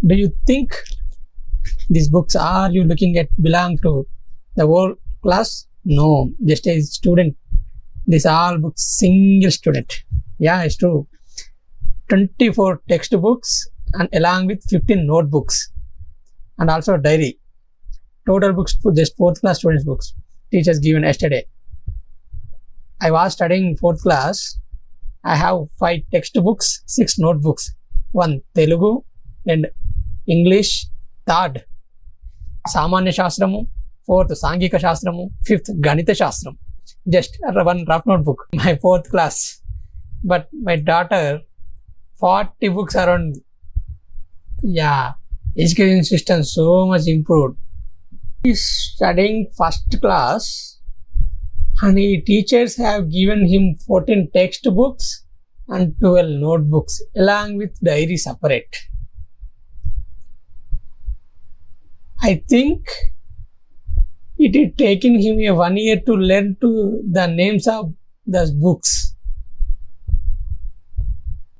Do you think these books are you looking at belong to the whole class? No, just a student. These all books, single student. Yeah, it's true. 24 textbooks and along with 15 notebooks and also a diary. Total books for just 4th class students books. Teachers given yesterday. I was studying 4th class. I have 5 textbooks, 6 notebooks. 1 Telugu and English. 3rd Samanya Shastramu. 4th Sangika Shastramu. 5th Ganita Shastram. Just 1 rough notebook. My 4th class. But my daughter, 40 books around. Yeah, education system so much improved. He's studying 1st class and teachers have given him 14 textbooks and 12 notebooks along with diary separate. I think it had taken him 1 year to learn the names of those books.